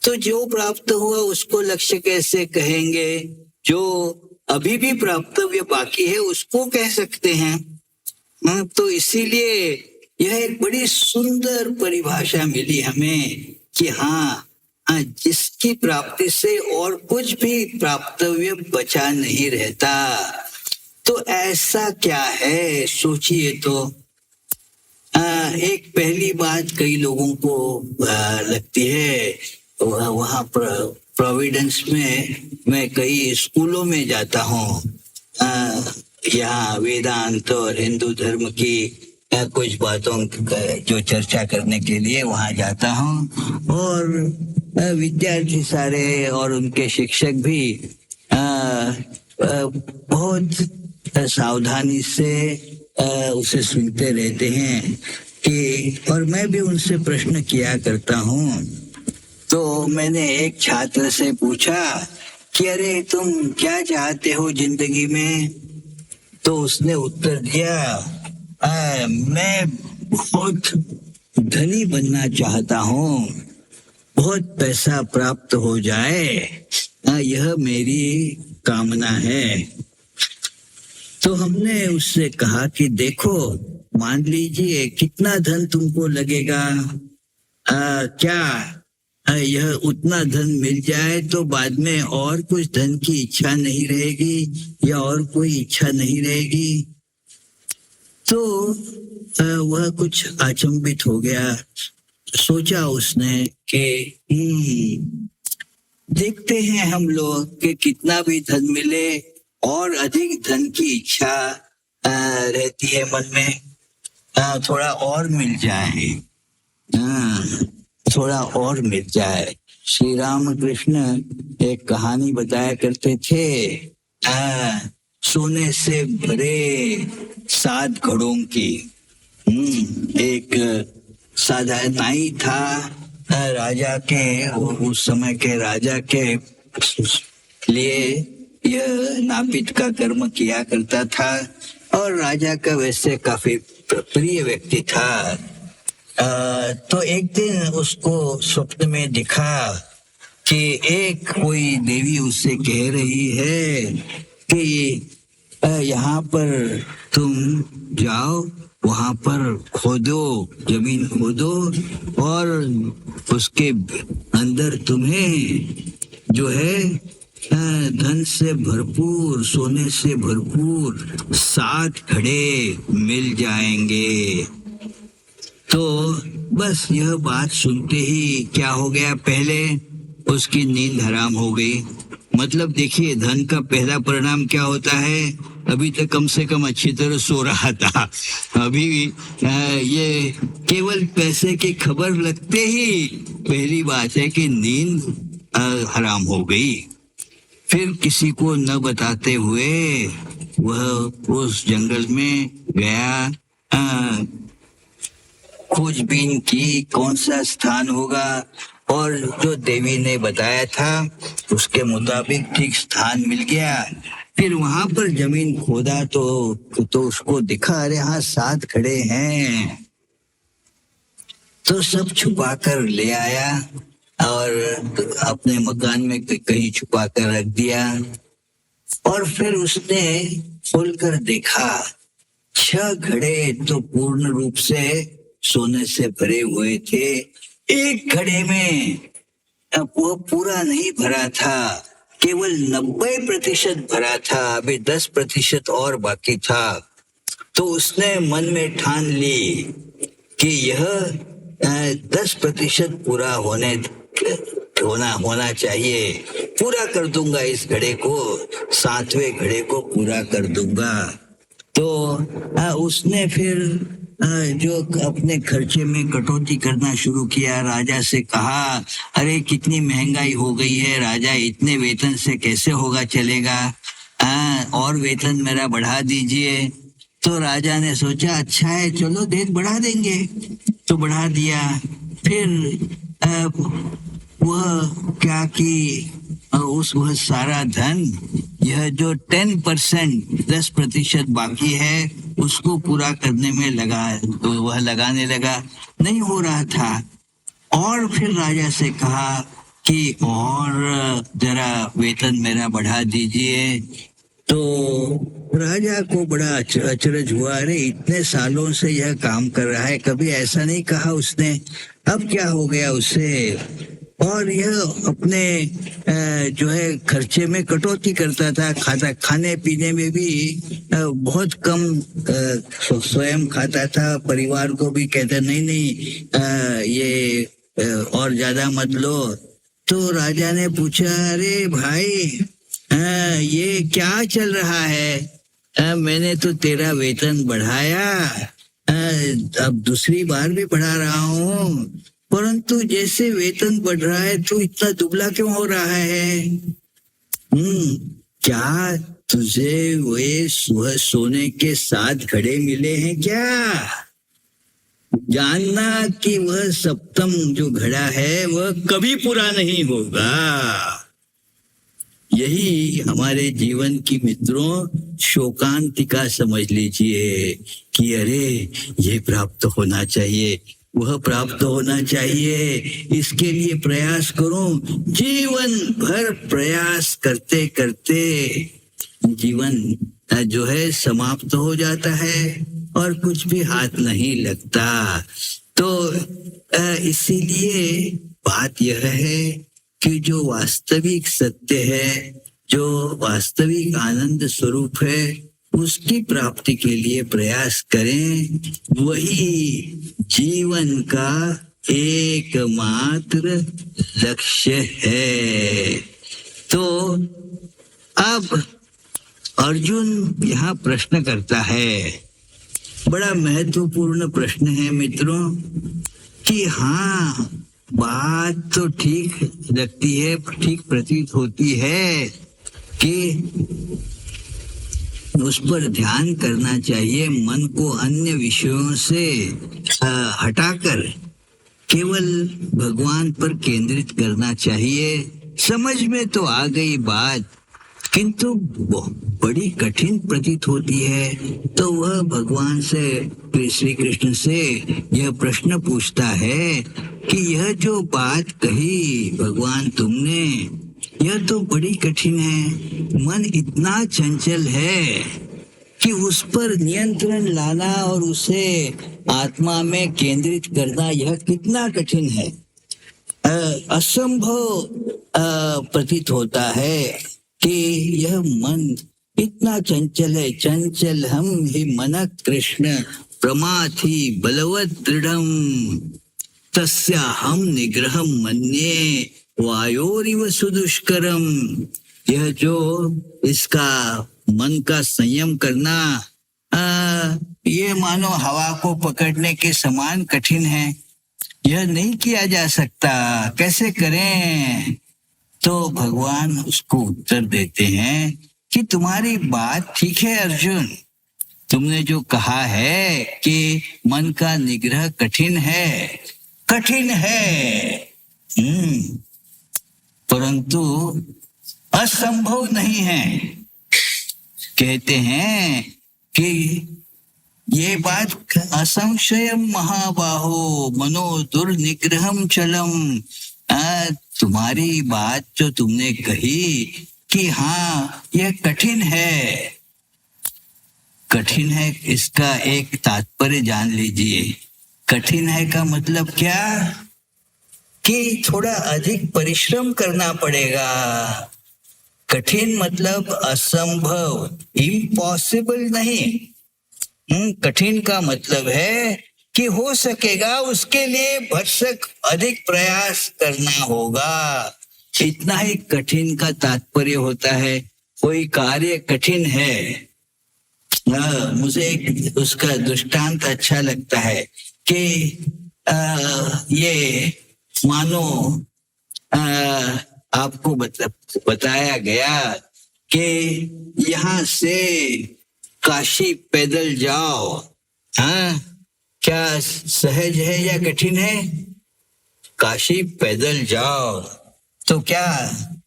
तो जो प्राप्त हुआ उसको लक्ष्य कैसे कहेंगे? जो अभी भी प्राप्तव्य बाकी है उसको कह सकते हैं। तो इसीलिए यह एक बड़ी सुंदर परिभाषा मिली हमें कि हाँ, जिसकी प्राप्ति से और कुछ भी प्राप्तव्य बचा नहीं रहता। तो ऐसा क्या है, सोचिए तो। एक पहली बात कई लोगों को लगती है, वहाँ प्रोविडेंस में मैं कई स्कूलों में जाता हूँ, यहाँ वेदांत और हिंदू धर्म की कुछ बातों जो चर्चा करने के लिए वहाँ जाता हूँ, और विद्यार्थी सारे और उनके शिक्षक भी बहुत सावधानी से उसे सुनते रहते हैं कि, और मैं भी उनसे प्रश्न किया करता हूँ। तो मैंने एक छात्र से पूछा कि अरे तुम क्या चाहते हो जिंदगी में? तो उसने उत्तर दिया, मैं बहुत धनी बनना चाहता हूँ, बहुत पैसा प्राप्त हो जाए, यह मेरी कामना है। तो हमने उससे कहा कि देखो, मान लीजिए कितना धन तुमको लगेगा, क्या यह उतना धन मिल जाए तो बाद में और कुछ धन की इच्छा नहीं रहेगी या और कोई इच्छा नहीं रहेगी? तो वह कुछ अचंभित हो गया। सोचा उसने कि देखते हैं हम लोग कि कितना भी धन मिले और अधिक धन की इच्छा रहती है मन में, थोड़ा और मिल जाए, थोड़ा और मिल जाए। श्री राम कृष्ण एक कहानी बताया करते थे, सोने से भरे 7 घड़ों की। एक साधारण नाई था, राजा के, उस समय के राजा के लिए यह नापित का कर्म किया करता था, और राजा का वैसे काफी प्रिय व्यक्ति था। तो एक दिन उसको स्वप्न में दिखा कि एक कोई देवी उससे कह रही है कि यहाँ पर तुम जाओ, वहां पर खोदो, जमीन खोदो, और उसके अंदर तुम्हें जो है धन से भरपूर, सोने से भरपूर 7 घड़े मिल जाएंगे। तो बस यह बात सुनते ही क्या हो गया, पहले उसकी नींद हराम हो गई। मतलब देखिए, धन का पहला परिणाम क्या होता है, अभी तक कम से कम अच्छी तरह सो रहा था, अभी ये केवल पैसे की खबर लगते ही पहली बात है कि नींद हराम हो गई। फिर किसी को न बताते हुए वह उस जंगल में गया, खोजबीन की कौन सा स्थान होगा, और जो देवी ने बताया था उसके मुताबिक ठीक स्थान मिल गया। फिर वहां पर जमीन खोदा तो उसको दिखा, अरे हाँ 7 घड़े हैं। तो सब छुपा कर ले आया और अपने मकान में कहीं छुपा कर रख दिया, और फिर उसने खोलकर देखा 6 घड़े तो पूर्ण रूप से सोने से भरे हुए थे। एक घड़े में वो पूरा नहीं भरा था, केवल 90% भरा था, अभी 10% और बाकी था। तो उसने मन में ठान ली कि यह 10% पूरा होना चाहिए, पूरा कर दूंगा इस घड़े को, 7वें घड़े को पूरा कर दूंगा। तो उसने फिर जो अपने खर्चे में कटौती करना शुरू किया, राजा से कहा, अरे कितनी महंगाई हो गई है राजा, इतने वेतन से कैसे होगा, चलेगा, और वेतन मेरा बढ़ा दीजिए। तो राजा ने सोचा अच्छा है, चलो देख बढ़ा देंगे, तो बढ़ा दिया। फिर वह क्या कि वह सारा धन, यह जो 10% बाकी है उसको पूरा करने में लगा, तो वह लगाने लगा, नहीं हो रहा था। और फिर राजा से कहा कि और जरा वेतन मेरा बढ़ा दीजिए। तो राजा को बड़ा अचरज हुआ, अरे इतने सालों से यह काम कर रहा है, कभी ऐसा नहीं कहा उसने, अब क्या हो गया उससे। और यह अपने जो है खर्चे में कटौती करता था, खाने पीने में भी बहुत कम स्वयं खाता था, परिवार को भी कहता नहीं नहीं ये और ज्यादा मत लो। तो राजा ने पूछा, अरे भाई ये क्या चल रहा है, मैंने तो तेरा वेतन बढ़ाया, अब दूसरी बार भी बढ़ा रहा हूँ, परंतु जैसे वेतन बढ़ रहा है तो इतना दुबला क्यों हो रहा है। क्या तुझे वे सोने के 7 घड़े मिले हैं क्या? जानना कि वह सप्तम जो घड़ा है वह कभी पूरा नहीं होगा। यही हमारे जीवन की मित्रों शोकांतिका समझ लीजिए कि अरे ये प्राप्त होना चाहिए, वह प्राप्त होना चाहिए, इसके लिए प्रयास करो। जीवन भर प्रयास करते करते जीवन जो है समाप्त हो जाता है और कुछ भी हाथ नहीं लगता। तो इसीलिए बात यह है कि जो वास्तविक सत्य है, जो वास्तविक आनंद स्वरूप है, उसकी प्राप्ति के लिए प्रयास करें, वही जीवन का एकमात्र लक्ष्य है। तो अब अर्जुन यहाँ प्रश्न करता है, बड़ा महत्वपूर्ण प्रश्न है मित्रों, कि हाँ बात तो ठीक लगती है, ठीक प्रतीत होती है कि उस पर ध्यान करना चाहिए, मन को अन्य विषयों से हटाकर केवल भगवान पर केंद्रित करना चाहिए। समझ में तो आ गई बात, किंतु बड़ी कठिन प्रतीत होती है। तो वह भगवान से, श्री कृष्ण से यह प्रश्न पूछता है कि यह जो बात कही भगवान तुमने, यह तो बड़ी कठिन है। मन इतना चंचल है कि उस पर नियंत्रण लाना और उसे आत्मा में केंद्रित करना यह कितना कठिन है। असंभव प्रतीत होता है कि यह मन इतना चंचल है। चंचल हम ही मन कृष्ण प्रमाथि बलवत् दृढ़म तस्या हम निग्रहम मन्ये वायोरिव सुदुष्करम। यह जो इसका मन का संयम करना, ये मानो हवा को पकड़ने के समान कठिन है, यह नहीं किया जा सकता, कैसे करें। तो भगवान उसको उत्तर देते हैं कि तुम्हारी बात ठीक है अर्जुन, तुमने जो कहा है कि मन का निग्रह कठिन है, कठिन है, परंतु असंभव नहीं है। कहते हैं कि ये बात असंशयम महाबाहो मनो दुर्निग्रहम चलम। तुम्हारी बात जो तुमने कही कि हाँ यह कठिन है, कठिन है, इसका एक तात्पर्य जान लीजिए। कठिन है का मतलब क्या, कि थोड़ा अधिक परिश्रम करना पड़ेगा। कठिन मतलब असंभव, इम्पॉसिबल नहीं। कठिन का मतलब है कि हो सकेगा, उसके लिए भरसक अधिक प्रयास करना होगा, इतना ही कठिन का तात्पर्य होता है। कोई कार्य कठिन है, मुझे एक उसका दृष्टांत अच्छा लगता है कि ये मानो आपको बताया गया कि यहाँ से काशी पैदल जाओ, हाँ क्या सहज है या कठिन है? काशी पैदल जाओ, तो क्या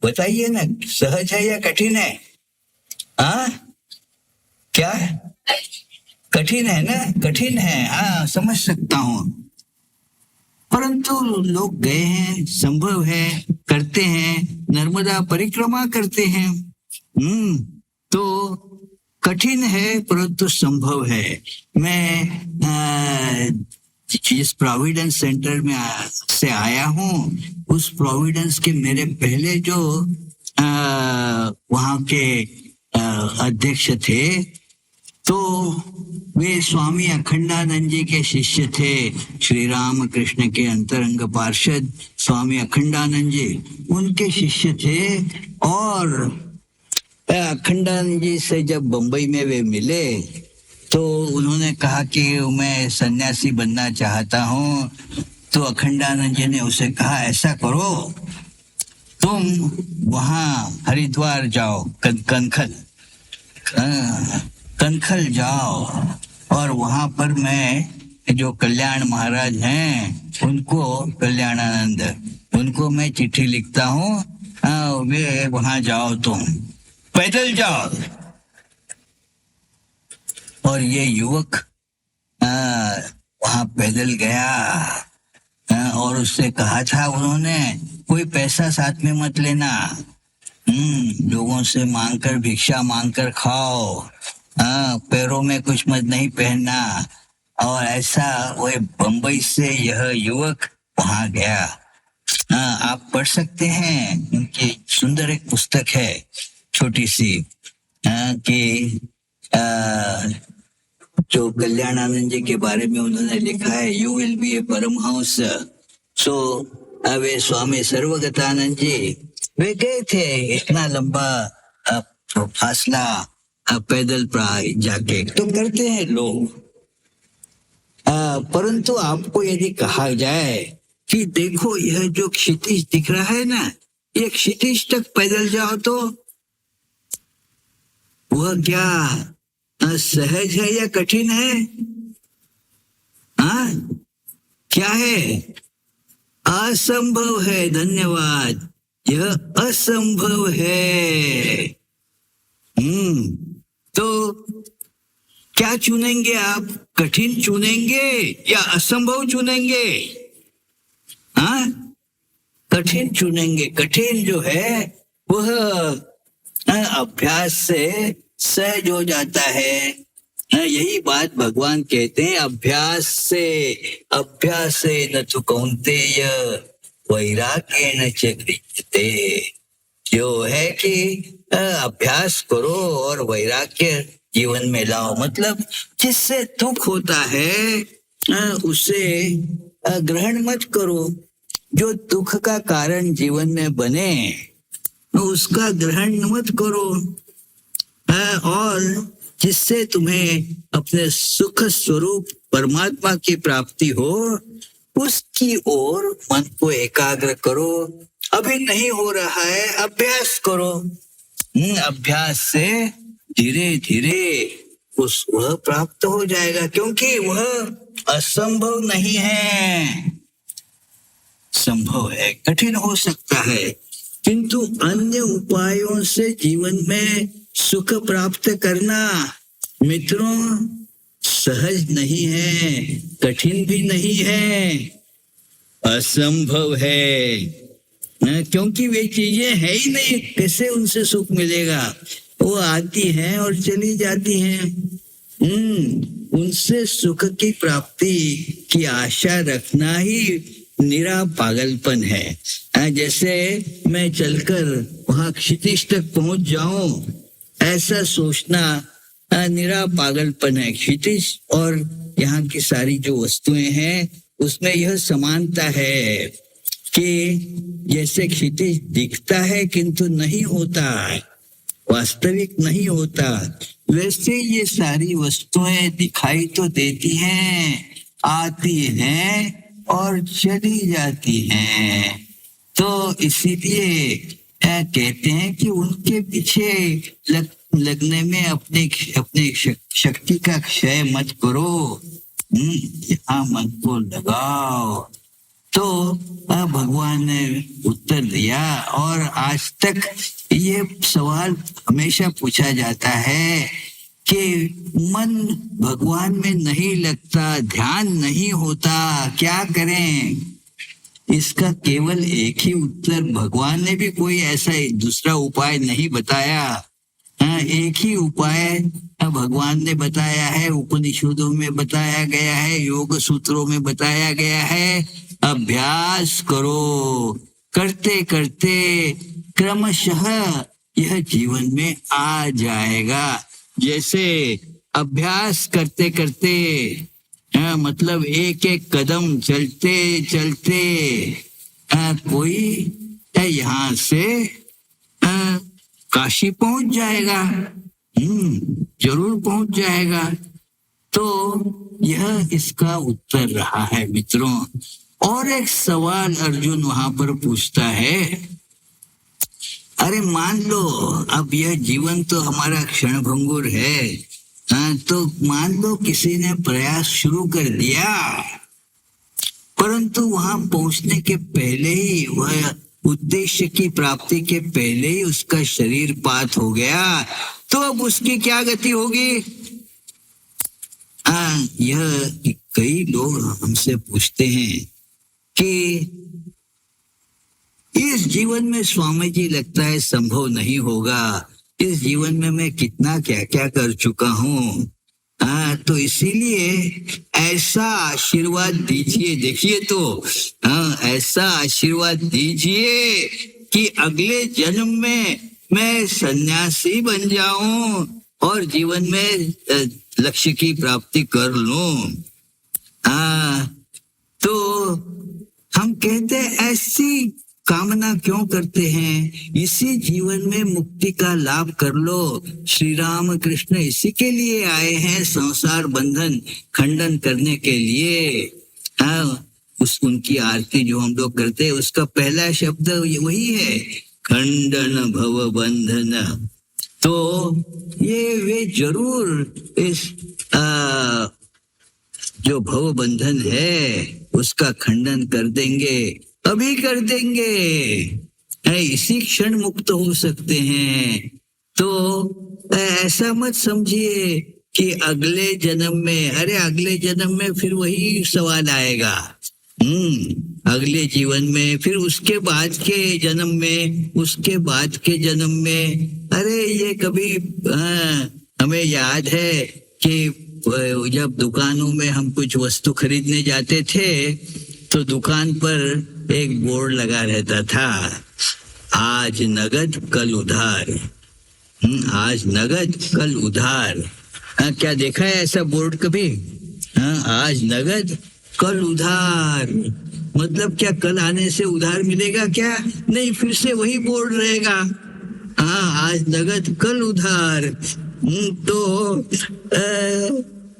बताइए ना, सहज है या कठिन है? हाँ क्या कठिन है ना, कठिन है, हाँ समझ सकता हूँ, परंतु लोग गए हैं, संभव है, करते हैं, नर्मदा परिक्रमा करते हैं, तो कठिन है परंतु संभव है। मैं जिस प्रोविडेंस सेंटर में से आया हूँ, उस प्रोविडेंस के मेरे पहले जो वहाँ के अध्यक्ष थे, तो वे स्वामी अखंडानंद जी के शिष्य थे। श्री राम कृष्ण के अंतरंग पार्षद स्वामी अखंडानंद जी उनके शिष्य थे। और अखंडानंद जी से जब बंबई में वे मिले तो उन्होंने कहा कि मैं सन्यासी बनना चाहता हूँ। तो अखंडानंद जी ने उसे कहा, ऐसा करो, तुम वहाँ हरिद्वार जाओ, कनखल जाओ, और वहाँ पर मैं जो कल्याण महाराज हैं उनको, कल्याणानंद, उनको मैं चिट्ठी लिखता हूँ, वे वहाँ जाओ, तुम पैदल जाओ। और ये युवक वहाँ पैदल गया और उससे कहा था उन्होंने, कोई पैसा साथ में मत लेना, लोगों से मांगकर, भिक्षा मांगकर खाओ, पैरों में कुछ मत नहीं पहनना। और ऐसा वो बंबई से यह युवक वहाँ गया। आप पढ़ सकते हैं, उनकी सुंदर एक पुस्तक है छोटी सी, कि जो कल्याणानंद जी के बारे में उन्होंने लिखा है, यू विल बी ए परमहंस। सो वे स्वामी सर्वगतानंद जी वे गए थे इतना लंबा फासला पैदल प्राय जाके, तो करते हैं लोग। परंतु आपको यदि कहा जाए कि देखो यह जो क्षितिज दिख रहा है ना, ये क्षितिज तक पैदल जाओ, तो वह क्या सहज है या कठिन है? क्या है? असंभव है। धन्यवाद। यह असंभव है। तो क्या चुनेंगे आप? कठिन चुनेंगे या असंभव चुनेंगे? कठिन चुनेंगे। कठिन जो है वह अभ्यास से सहज हो जाता है। यही बात भगवान कहते हैं, अभ्यास से न तो कौन्तेय वैराग्येन च गृह्यते। जो है कि अभ्यास करो और वैराग्य जीवन में लाओ। मतलब जिससे दुख होता है उसे ग्रहण मत करो। जो दुख का कारण जीवन में बने उसका ग्रहण मत करो। और जिससे तुम्हें अपने सुख स्वरूप परमात्मा की प्राप्ति हो, उसकी ओर मन को एकाग्र करो। अभी नहीं हो रहा है, अभ्यास करो। अभ्यास से धीरे धीरे वह प्राप्त हो जाएगा, क्योंकि वह असंभव नहीं है, संभव है। कठिन हो सकता है, किंतु अन्य उपायों से जीवन में सुख प्राप्त करना मित्रों सहज नहीं है, कठिन भी नहीं है, असंभव है। क्योंकि वे चीजें है ही नहीं, कैसे उनसे सुख मिलेगा? वो आती हैं और चली जाती हैं। उनसे सुख की प्राप्ति की आशा रखना ही निरा पागलपन है। जैसे मैं चलकर वहां क्षितिज तक पहुंच जाऊं, ऐसा सोचना निरा पागलपन है। क्षितिज और यहाँ की सारी जो वस्तुएं हैं उसमें यह समानता है कि जैसे क्षितिज दिखता है किंतु नहीं होता, वास्तविक नहीं होता, वैसे ये सारी वस्तुएं दिखाई तो देती हैं, आती हैं और चली जाती हैं। तो इसीलिए कहते हैं कि उनके पीछे लगने में अपने शक्ति का क्षय मत करो, यहाँ मन को लगाओ। तो भगवान ने उत्तर दिया। और आज तक ये सवाल हमेशा पूछा जाता है कि मन भगवान में नहीं लगता, ध्यान नहीं होता, क्या करें? इसका केवल एक ही उत्तर, भगवान ने भी कोई ऐसा दूसरा उपाय नहीं बताया। एक ही उपाय भगवान ने बताया है, उपनिषदों में बताया गया है, योग सूत्रों में बताया गया है। अभ्यास करो, करते करते क्रमशः यह जीवन में आ जाएगा। जैसे अभ्यास करते करते मतलब एक एक कदम चलते चलते कोई यहाँ से काशी पहुंच जाएगा, जरूर पहुंच जाएगा। तो यह इसका उत्तर रहा है मित्रों। और एक सवाल अर्जुन वहां पर पूछता है, अरे मान लो अब यह जीवन तो हमारा क्षणभंगुर है, तो मान लो किसी ने प्रयास शुरू कर दिया, परंतु वहां पहुंचने के पहले ही, वह उद्देश्य की प्राप्ति के पहले ही उसका शरीर पात हो गया, तो अब उसकी क्या गति होगी? यह कई लोग हमसे पूछते हैं कि इस जीवन में स्वामी जी लगता है संभव नहीं होगा, इस जीवन में मैं कितना क्या क्या कर चुका हूँ, तो इसीलिए ऐसा आशीर्वाद दीजिए। देखिए तो ऐसा आशीर्वाद दीजिए कि अगले जन्म में मैं सन्यासी बन जाऊं और जीवन में लक्ष्य की प्राप्ति कर लूं। तो हम कहते हैं ऐसी कामना क्यों करते हैं? इसी जीवन में मुक्ति का लाभ कर लो। श्री राम कृष्ण इसी के लिए आए हैं, संसार बंधन खंडन करने के लिए। उनकी आरती जो हम लोग करते हैं उसका पहला शब्द वही है, खंडन भव बंधन। तो ये वे जरूर इस जो भव बंधन है उसका खंडन कर देंगे, अभी कर देंगे, इसी क्षण मुक्त हो सकते हैं। तो ऐसा मत समझिए कि अगले जन्म में, अरे अगले जन्म में फिर वही सवाल आएगा, अगले जीवन में, फिर उसके बाद के जन्म में, उसके बाद के जन्म में। अरे ये कभी हमें याद है कि जब दुकानों में हम कुछ वस्तु खरीदने जाते थे तो दुकान पर एक बोर्ड लगा रहता था, आज नगद कल उधार। आज नगद कल उधार। क्या देखा है ऐसा बोर्ड कभी? आज नगद कल उधार मतलब क्या कल आने से उधार मिलेगा क्या? नहीं, फिर से वही बोर्ड रहेगा, आज नगद कल उधार। तो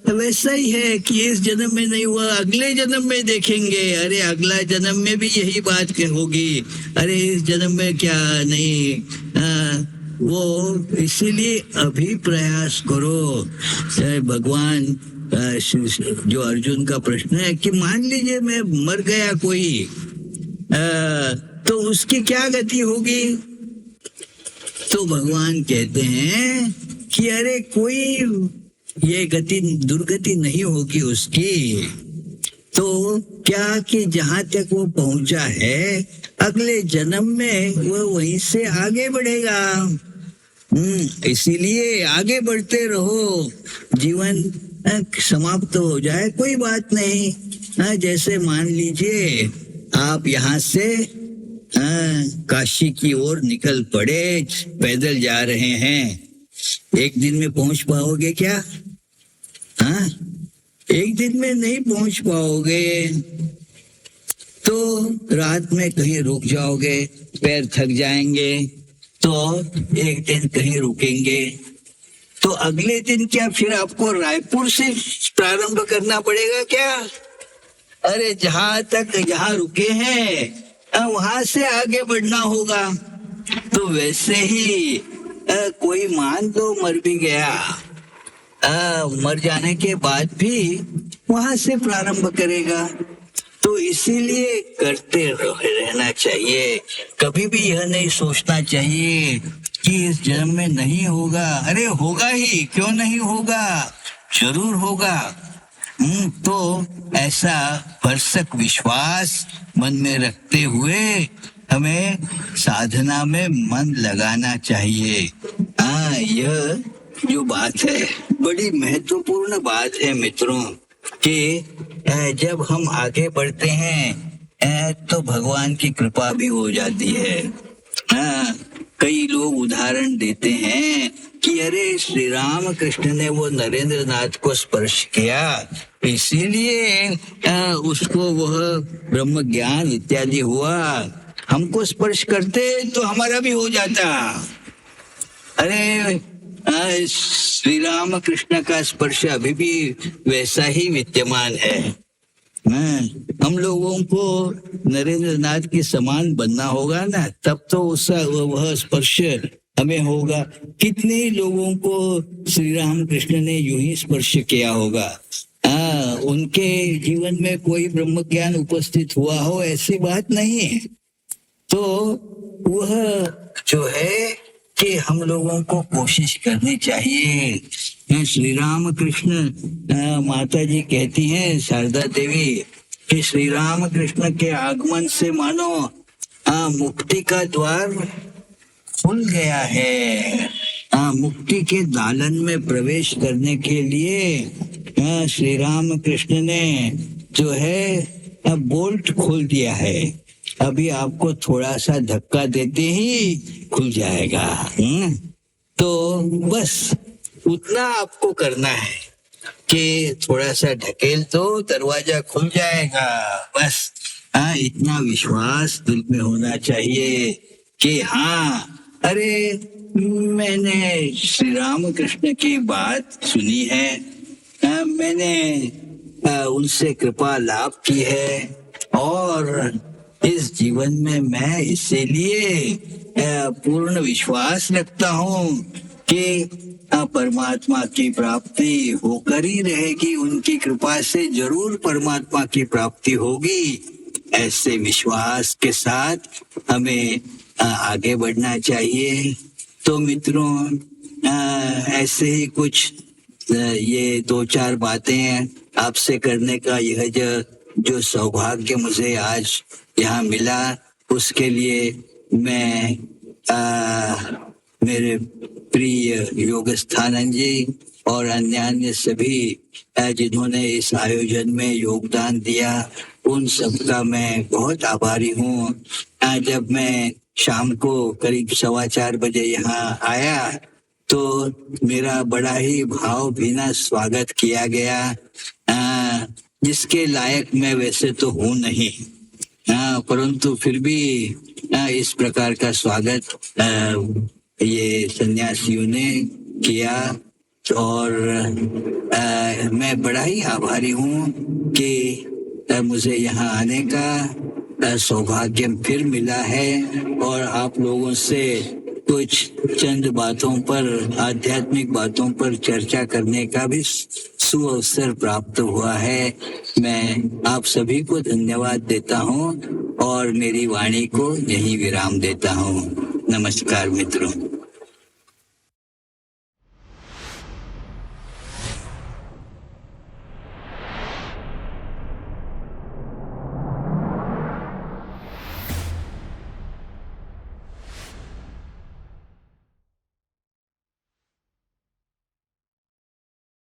वैसा ही है कि इस जन्म में नहीं हुआ, अगले जन्म में देखेंगे। अरे अगला जन्म में भी यही बात होगी, अरे इस जन्म में क्या नहीं। वो इसीलिए अभी प्रयास करो। भगवान जो अर्जुन का प्रश्न है कि मान लीजिए मैं मर गया कोई, तो उसकी क्या गति होगी? तो भगवान कहते हैं कि अरे कोई ये गति दुर्गति नहीं होगी उसकी। तो क्या कि जहां तक वो पहुंचा है अगले जन्म में वो वहीं से आगे बढ़ेगा। इसीलिए आगे बढ़ते रहो, जीवन समाप्त हो जाए कोई बात नहीं। जैसे मान लीजिए आप यहाँ से काशी की ओर निकल पड़े, पैदल जा रहे हैं, एक दिन में पहुंच पाओगे क्या? एक दिन में नहीं पहुंच पाओगे, तो रात में कहीं रुक जाओगे, पैर थक जाएंगे, तो एक दिन कहीं रुकेंगे, तो अगले दिन क्या फिर आपको रायपुर से प्रारंभ करना पड़ेगा क्या? अरे जहां रुके हैं वहां से आगे बढ़ना होगा। तो वैसे ही कोई मान लो मर भी गया, मर जाने के बाद भी वहां से प्रारंभ करेगा। तो इसीलिए करते रहना चाहिए, कभी भी यह नहीं सोचना चाहिए कि इस जन्म में नहीं होगा। अरे होगा ही, क्यों नहीं होगा, जरूर होगा। तो ऐसा भरसक विश्वास मन में रखते हुए हमें साधना में मन लगाना चाहिए। हाँ, यह जो बात है बड़ी महत्वपूर्ण बात है मित्रों कि जब हम आगे बढ़ते हैं तो भगवान की कृपा भी हो जाती है। हाँ, कई लोग उदाहरण देते हैं कि अरे श्री राम कृष्ण ने वो नरेंद्र नाथ को स्पर्श किया, इसीलिए उसको वह ब्रह्म ज्ञान इत्यादि हुआ। हमको स्पर्श करते तो हमारा भी हो जाता। अरे श्री राम कृष्ण का स्पर्श अभी भी वैसा ही विद्यमान है। हम लोगों को नरेंद्र नाथ के समान बनना होगा ना, तब तो उसका वह स्पर्श हमें होगा। कितने लोगों को श्री राम कृष्ण ने यूं ही स्पर्श किया होगा। उनके जीवन में कोई ब्रह्म ज्ञान उपस्थित हुआ हो ऐसी बात नहीं है। तो वह जो है कि हम लोगों को कोशिश करनी चाहिए। श्री राम कृष्ण माता जी कहती हैं शारदा देवी कि श्री राम कृष्ण के आगमन से मानो मुक्ति का द्वार खुल गया है। मुक्ति के दालन में प्रवेश करने के लिए श्री राम कृष्ण ने जो है बोल्ट खोल दिया है। अभी आपको थोड़ा सा धक्का देते ही खुल जाएगा। तो बस उतना आपको करना है कि थोड़ा सा ढकेल तो दरवाजा खुल जाएगा। बस इतना विश्वास दिल में होना चाहिए कि हाँ, अरे मैंने श्री राम कृष्ण की बात सुनी है, मैंने उनसे कृपा लाभ की है और इस जीवन में मैं इसीलिए पूर्ण विश्वास रखता हूँ कि परमात्मा की प्राप्ति होकर ही रहेगी। उनकी कृपा से जरूर परमात्मा की प्राप्ति होगी। ऐसे विश्वास के साथ हमें आगे बढ़ना चाहिए। तो मित्रों, ऐसे ही कुछ ये दो चार बातें आपसे करने का यह जो सौभाग्य मुझे आज यहाँ मिला, उसके लिए मैं मेरे प्रिय योगस्थानंद जी और अन्य सभी जिन्होंने इस आयोजन में योगदान दिया, उन सबका मैं बहुत आभारी हूँ। जब मैं शाम को करीब 4:15 बजे यहाँ आया तो मेरा बड़ा ही भावभीना स्वागत किया गया, जिसके लायक मैं वैसे तो हूँ नहीं, परंतु फिर भी इस प्रकार का स्वागत ये सन्यासियों ने किया और मैं बड़ा ही आभारी हूँ कि मुझे यहाँ आने का सौभाग्य फिर मिला है और आप लोगों से कुछ चंद बातों पर, आध्यात्मिक बातों पर चर्चा करने का भी सुअवसर प्राप्त हुआ है। मैं आप सभी को धन्यवाद देता हूँ और मेरी वाणी को यहीं विराम देता हूँ। नमस्कार मित्रों।